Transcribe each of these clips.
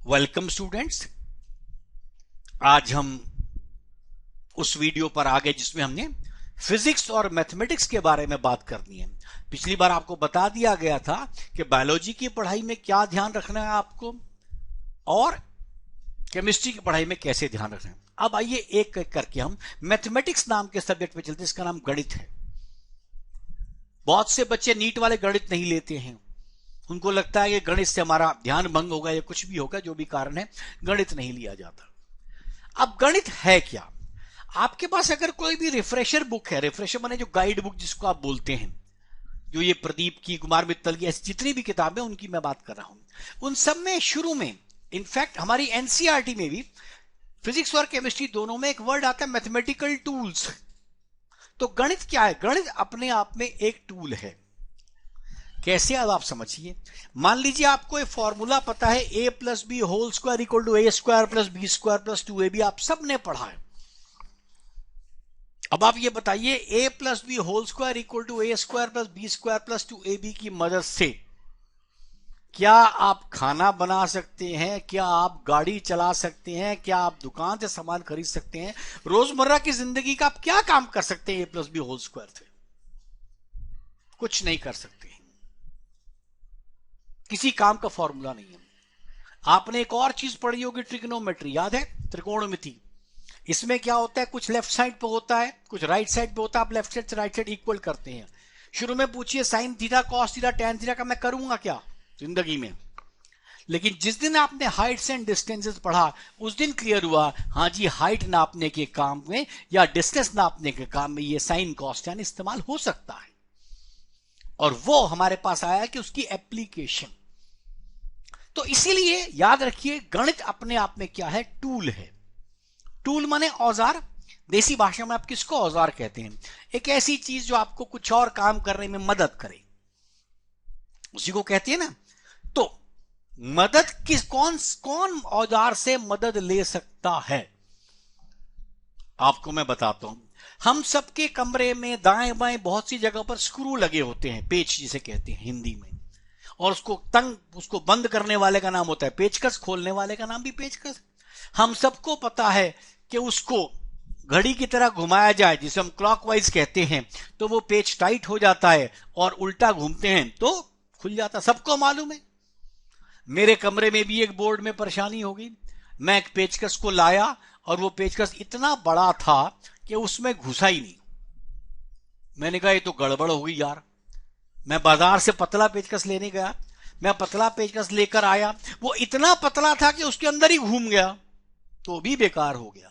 Welcome students. आज हम उस वीडियो पर आ गए जिसमें हमने फिजिक्स और मैथमेटिक्स के बारे में बात करनी है। पिछली बार आपको बता दिया गया था कि बायोलॉजी की पढ़ाई में क्या ध्यान रखना है आपको और केमिस्ट्री की पढ़ाई में कैसे ध्यान रखना है। अब आइए एक एक करके हम मैथमेटिक्स नाम के सब्जेक्ट पे चलते हैं। इसका नाम गणित है। बहुत से बच्चे नीट वाले गणित नहीं लेते हैं। उनको लगता है कि गणित से हमारा ध्यान भंग होगा या कुछ भी होगा, जो भी कारण है गणित नहीं लिया जाता। अब गणित है क्या? आपके पास अगर कोई भी रिफ्रेशर बुक है, रिफ्रेशर माने जो गाइड बुक जिसको आप बोलते हैं, जो ये प्रदीप की, कुमार मित्तल की, ऐसी जितनी भी किताबें उनकी मैं बात कर रहा हूं, उन सब में शुरू में, इनफैक्ट हमारी एनसीईआरटी में भी फिजिक्स और केमिस्ट्री दोनों में एक वर्ड आता है मैथमेटिकल टूल्स। तो गणित क्या है? गणित अपने आप में एक टूल है। कैसे? अब आप समझिए। मान लीजिए आपको एक फॉर्मूला पता है, a plus b whole square equal to a square plus b square plus 2ab। आप सबने पढ़ा है। अब आप ये बताइए, a plus b whole square equal to a square plus b square plus 2ab की मदद से क्या आप खाना बना सकते हैं? क्या आप गाड़ी चला सकते हैं? क्या आप दुकान से सामान खरीद सकते हैं? रोजमर्रा की जिंदगी का आप क्या काम कर सकते हैं a plus b whole square से? कुछ नहीं कर सकते। किसी काम का फॉर्मूला नहीं है। आपने एक और चीज पढ़ी होगी, ट्रिग्नोमेट्री, याद है? त्रिकोणमिति। इसमें क्या होता है, कुछ लेफ्ट साइड पे होता है, कुछ राइट साइड पे होता है। आप लेफ्ट साइड से राइट साइड इक्वल करते हैं। शुरू में पूछिए sine theta, cos theta, tan theta का मैं करूंगा क्या जिंदगी में? लेकिन जिस दिन आपने हाइट्स एंड डिस्टेंसेस पढ़ा, उस दिन क्लियर हुआ, हाँ जी, हाइट नापने के काम में या डिस्टेंस नापने के काम में ये साइन कॉस टैन इस्तेमाल हो सकता है। और वो हमारे पास आया कि उसकी एप्लीकेशन। तो इसीलिए याद रखिए, गणित अपने आप में क्या है? टूल है। टूल माने औजार। देसी भाषा में आप किसको औजार कहते हैं? एक ऐसी चीज जो आपको कुछ और काम करने में मदद करे, उसी को कहते हैं ना। तो मदद किस, कौन औजार से मदद ले सकता है? आपको मैं बताता हूं। हम सबके कमरे में दाएं बाएं बहुत सी जगह पर स्क्रू लगे होते हैं, पेच जिसे कहते हैं हिंदी में। और उसको बंद करने वाले का नाम होता है पेचकस, खोलने वाले का नाम भी पेचकस। हम सबको पता है कि उसको घड़ी की तरह घुमाया जाए, जिसे हम क्लॉकवाइज कहते हैं, तो वो पेच टाइट हो जाता है, और उल्टा घूमते हैं तो खुल जाता। सबको मालूम है। मेरे कमरे में भी एक बोर्ड में परेशानी होगी। मैं एक पेचकस को लाया और वो पेचकस इतना बड़ा था कि उसमें घुसा ही नहीं। मैंने कहा ये तो गड़बड़ हो गई यार। मैं बाजार से पतला पेचकस लेने गया। मैं पतला पेचकस लेकर आया, वो इतना पतला था कि उसके अंदर ही घूम गया, तो भी बेकार हो गया।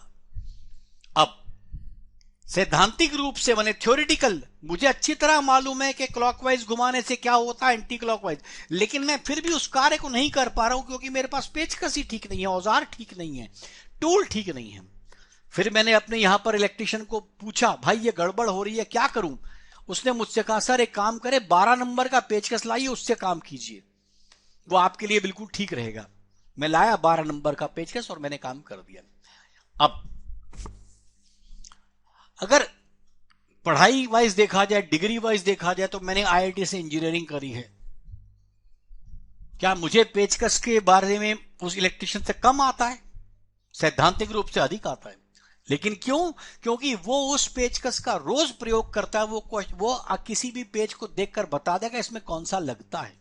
अब सैद्धांतिक रूप से, माने थ्योरेटिकल, मुझे अच्छी तरह मालूम है कि क्लॉकवाइज घुमाने से क्या होता है, एंटी क्लॉकवाइज, लेकिन मैं फिर भी उस कार्य को नहीं कर पा रहा हूं क्योंकि मेरे पास पेचकस ही ठीक नहीं है, औजार ठीक नहीं है, टूल ठीक नहीं है। फिर मैंने अपने यहां पर इलेक्ट्रिशियन को पूछा, भाई ये गड़बड़ हो रही है, क्या करूं? उसने मुझसे कहा, सर एक काम करे, 12 नंबर का पेचकस लाइए, उससे काम कीजिए, वो आपके लिए बिल्कुल ठीक रहेगा। मैं लाया 12 नंबर का पेचकस और मैंने काम कर दिया। अब अगर पढ़ाई वाइज देखा जाए, डिग्री वाइज देखा जाए, तो मैंने आईआईटी से इंजीनियरिंग करी है। क्या मुझे पेचकस के बारे में उस इलेक्ट्रिशियन से कम आता है? सैद्धांतिक रूप से अधिक आता है। लेकिन क्यों? क्योंकि वो उस पेचकस का रोज प्रयोग करता है। वो किसी भी पेज को देखकर बता देगा इसमें कौन सा लगता है।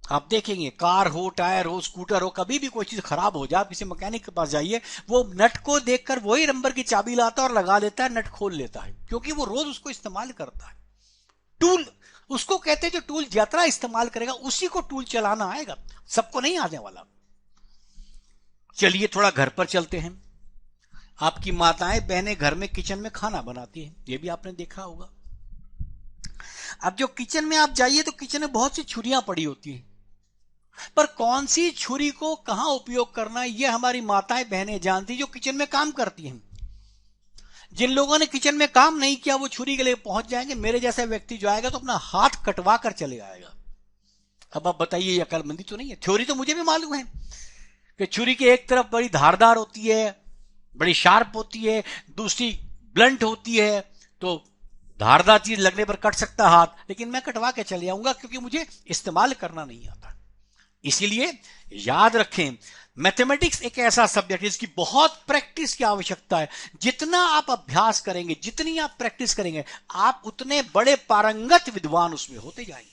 आप देखेंगे, कार हो, टायर हो, स्कूटर हो, कभी भी कोई चीज खराब हो जाए, आप किसी मैकेनिक के पास जाइए, वो नट को देखकर वही नंबर की चाबी लाता है और लगा लेता है, नट खोल लेता है, क्योंकि वो रोज उसको इस्तेमाल करता है। टूल उसको कहते हैं, जो टूल यात्रा इस्तेमाल करेगा उसी को टूल चलाना आएगा, सबको नहीं आने वाला। चलिए थोड़ा घर पर चलते हैं। आपकी माताएं बहनें घर में किचन में खाना बनाती हैं, ये भी आपने देखा होगा। अब जो किचन में आप जाइए तो किचन में बहुत सी छुरियां पड़ी होती हैं, पर कौन सी छुरी को कहां उपयोग करना है ये हमारी माताएं बहनें जानती, जो किचन में काम करती हैं। जिन लोगों ने किचन में काम नहीं किया वो छुरी के लिए पहुंच जाएंगे। मेरे जैसा व्यक्ति जो आएगा तो अपना हाथ कटवा कर चले आएगा। अब आप बताइए, ये अकलमंदी तो नहीं है? थ्योरी तो मुझे भी मालूम है कि छुरी की एक तरफ बड़ी धारदार होती है, बड़ी शार्प होती है, दूसरी ब्लंट होती है, तो धारदार चीज लगने पर कट सकता हाथ, लेकिन मैं कटवा के चले आऊंगा क्योंकि मुझे इस्तेमाल करना नहीं आता। इसीलिए याद रखें, मैथमेटिक्स एक ऐसा सब्जेक्ट है जिसकी बहुत प्रैक्टिस की आवश्यकता है। जितना आप अभ्यास करेंगे, जितनी आप प्रैक्टिस करेंगे, आप उतने बड़े पारंगत विद्वान उसमें होते जाएंगे।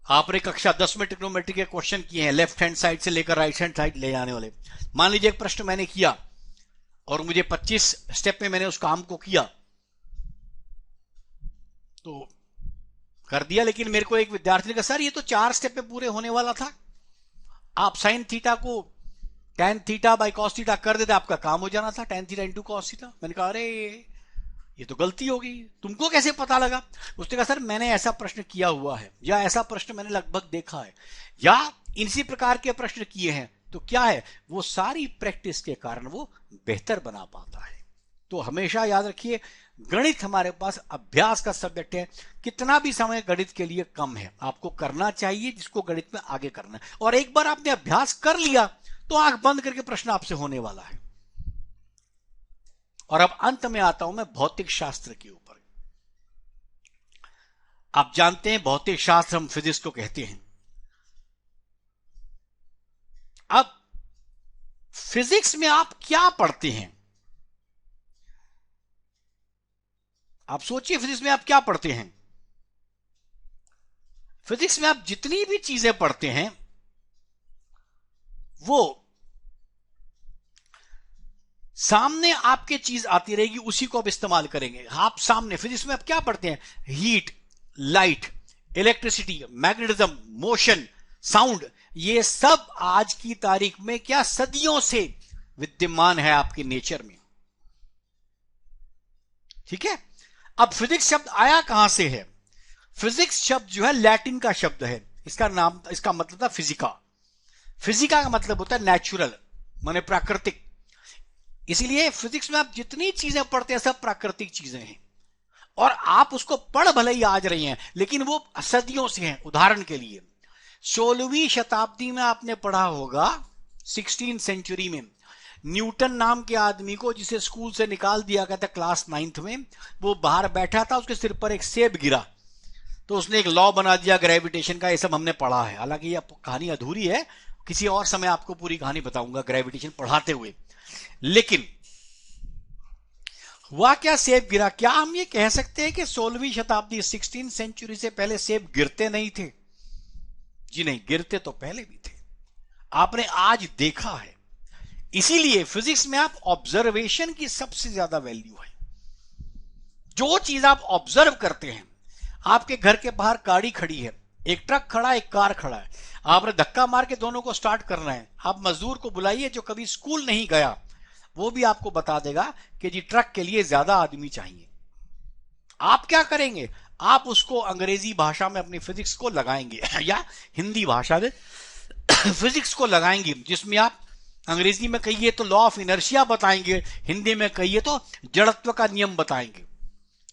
आपने कक्षा 10 में ट्रिग्नोमेट्री के क्वेश्चन किए हैं, लेफ्ट हैंड साइड से लेकर राइट हैंड साइड ले जाने वाले। मान लीजिए एक प्रश्न मैंने किया और मुझे 25 स्टेप में मैंने उस काम को किया, तो कर दिया, लेकिन मेरे को एक विद्यार्थी ने कहा सर ये तो 4 स्टेप में पूरे होने वाला था, आप साइन थीटा को tan theta by cos theta कर देते, आपका काम हो जाना था, tan theta into cos theta. मैंने कहा अरे ये तो गलती हो गई, तुमको कैसे पता लगा? उसने कहा सर मैंने ऐसा प्रश्न किया हुआ है, या ऐसा प्रश्न मैंने लगभग देखा है, या इसी प्रकार के प्रश्न किए हैं। तो क्या है, वो सारी प्रैक्टिस के कारण वो बेहतर बना पाता है। तो हमेशा याद रखिए, गणित हमारे पास अभ्यास का सब्जेक्ट है। कितना भी समय गणित के लिए कम है, आपको करना चाहिए जिसको गणित में आगे करना है। और एक बार आपने अभ्यास कर लिया तो आंख बंद करके प्रश्न आपसे होने वाला है। और अब अंत में आता हूं मैं भौतिक शास्त्र के ऊपर। आप जानते हैं भौतिक शास्त्र हम फिजिक्स को कहते हैं। अब फिजिक्स में आप क्या पढ़ते हैं? आप सोचिए फिजिक्स में आप क्या पढ़ते हैं। फिजिक्स में आप जितनी भी चीजें पढ़ते हैं वो सामने आपके चीज आती रहेगी, उसी को आप इस्तेमाल करेंगे। आप सामने फिजिक्स में आप क्या पढ़ते हैं? Heat, light, electricity, magnetism, motion, sound, ये सब आज की तारीख में क्या सदियों से विद्यमान है आपके नेचर में। ठीक है। अब फिजिक्स शब्द आया कहां से है? फिजिक्स शब्द जो है लैटिन का शब्द है। इसका मतलब था फिजिका। फिजिका का मतलब होता है नेचुरल, माने प्राकृतिक। इसीलिए फिजिक्स में आप जितनी चीजें पढ़ते हैं सब प्राकृतिक चीजें हैं, और आप उसको पढ़ भले ही आज रही हैं, लेकिन वो सदियों से हैं। उदाहरण के लिए 16वीं शताब्दी में आपने पढ़ा होगा, 16th सेंचुरी में न्यूटन नाम के आदमी को, जिसे स्कूल से निकाल दिया गया था क्लास 9th में, वो बाहर बैठा था, उसके सिर पर एक सेब गिरा तो उसने एक लॉ बना दिया ग्रेविटेशन का। ये सब हमने पढ़ा है, हालांकि ये कहानी अधूरी है, किसी और समय आपको पूरी कहानी बताऊंगा ग्रेविटेशन पढ़ाते हुए। लेकिन हुआ क्या, सेब गिरा। क्या हम ये कह सकते हैं कि 16वीं शताब्दी 16th सेंचुरी से पहले सेब गिरते नहीं थे? जी नहीं, गिरते तो पहले भी थे, आपने आज देखा है। इसीलिए फिजिक्स में आप ऑब्जर्वेशन की सबसे ज्यादा वैल्यू है। जो चीज आप ऑब्जर्व करते हैं, आपके घर के बाहर गाड़ी खड़ी है, एक ट्रक खड़ा है, एक कार खड़ा है, आपने धक्का मार के दोनों को स्टार्ट करना है। आप मजदूर को बुलाइए जो कभी स्कूल नहीं गया, वो भी आपको बता देगा कि जी ट्रक के लिए ज्यादा आदमी चाहिए। आप क्या करेंगे? आप उसको अंग्रेजी भाषा में अपनी फिजिक्स को लगाएंगे या हिंदी भाषा में फिजिक्स को लगाएंगे, जिसमें आप अंग्रेजी में कहिए तो लॉ ऑफ इनर्शिया बताएंगे, हिंदी में कहिए तो जड़त्व का नियम बताएंगे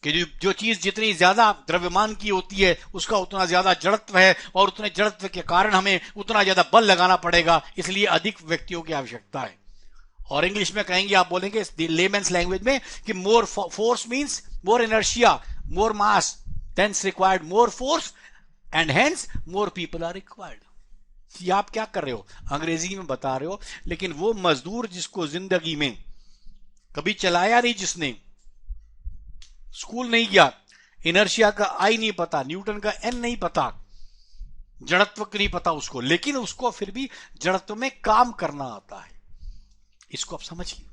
कि जो चीज जितनी ज्यादा द्रव्यमान की होती है उसका उतना ज्यादा जड़त्व है, और उतने जड़त्व के कारण हमें उतना ज्यादा बल लगाना पड़ेगा, इसलिए अधिक व्यक्तियों की आवश्यकता है। और इंग्लिश में कहेंगे, आप बोलेंगे लेमन्स लैंग्वेज में कि more force means more inertia, more mass, hence required more force and hence more people are required। ये आप क्या कर रहे हो? अंग्रेजी में बता रहे हो, लेकिन वो मजदूर जिसको जिंदगी में कभी चलाया नहीं, जिसने स्कूल नहीं गया, इनर्शिया का आई नहीं पता, न्यूटन का एन नहीं पता, जड़त्व नहीं पता उसको, लेकिन उसको फिर भी जड़त्व में काम करना आता है। इसको आप समझिए,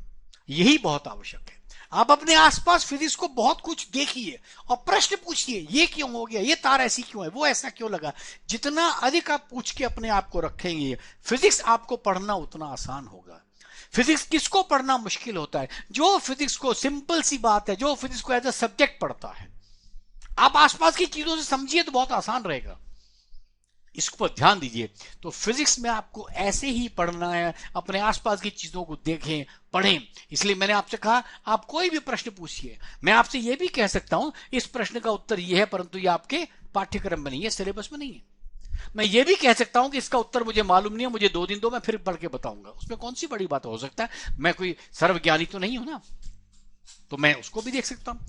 यही बहुत आवश्यक है। आप अपने आसपास फिजिक्स को बहुत कुछ देखिए और प्रश्न पूछिए, ये क्यों हो गया, ये तार ऐसी क्यों है, वो ऐसा क्यों लगा। जितना अधिक आप पूछ के अपने आप को रखेंगे, फिजिक्स आपको पढ़ना उतना आसान होगा। फिजिक्स किसको पढ़ना मुश्किल होता है? जो फिजिक्स को, सिंपल सी बात है, जो फिजिक्स को एज अ सब्जेक्ट पढ़ता है। आप आसपास की चीजों से समझिए तो बहुत आसान रहेगा। इस पर ध्यान दीजिए। तो फिजिक्स में आपको ऐसे ही पढ़ना है, अपने आसपास की चीजों को देखें, पढ़ें। इसलिए मैंने आपसे कहा आप कोई भी प्रश्न पूछिए। मैं आपसे यह भी कह सकता हूं इस प्रश्न का उत्तर यह है, परंतु यह आपके पाठ्यक्रम में नहीं है, सिलेबस में नहीं है। मैं ये भी कह सकता हूं कि इसका उत्तर मुझे मालूम नहीं है, मुझे 2 दिन दो, मैं फिर पढ़ के बताऊंगा। उसमें कौन सी बड़ी बात हो सकता है? मैं कोई सर्वज्ञानी तो नहीं हूं ना, तो मैं उसको भी देख सकता हूं।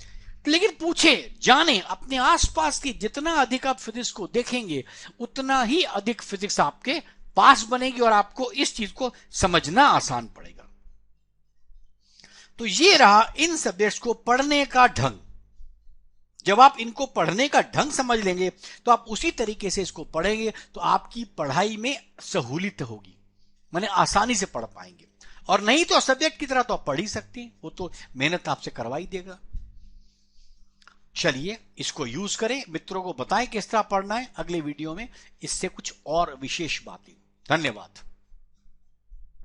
लेकिन पूछे, जाने, अपने आसपास की जितना अधिक आप फिजिक्स को देखेंगे उतना ही अधिक फिजिक्स आपके पास बनेगी और आपको इस चीज को समझना आसान पड़ेगा। तो ये रहा इन सब्जेक्ट्स को पढ़ने का ढंग। जब आप इनको पढ़ने का ढंग समझ लेंगे तो आप उसी तरीके से इसको पढ़ेंगे तो आपकी पढ़ाई में सहूलियत होगी, माने आसानी से पढ़ पाएंगे। और नहीं तो सब्जेक्ट की तरह तो आप पढ़ ही सकते हैं, वो तो मेहनत आपसे करवा ही देगा। चलिए इसको यूज करें, मित्रों को बताएं किस तरह पढ़ना है। अगले वीडियो में इससे कुछ और विशेष बातें। धन्यवाद।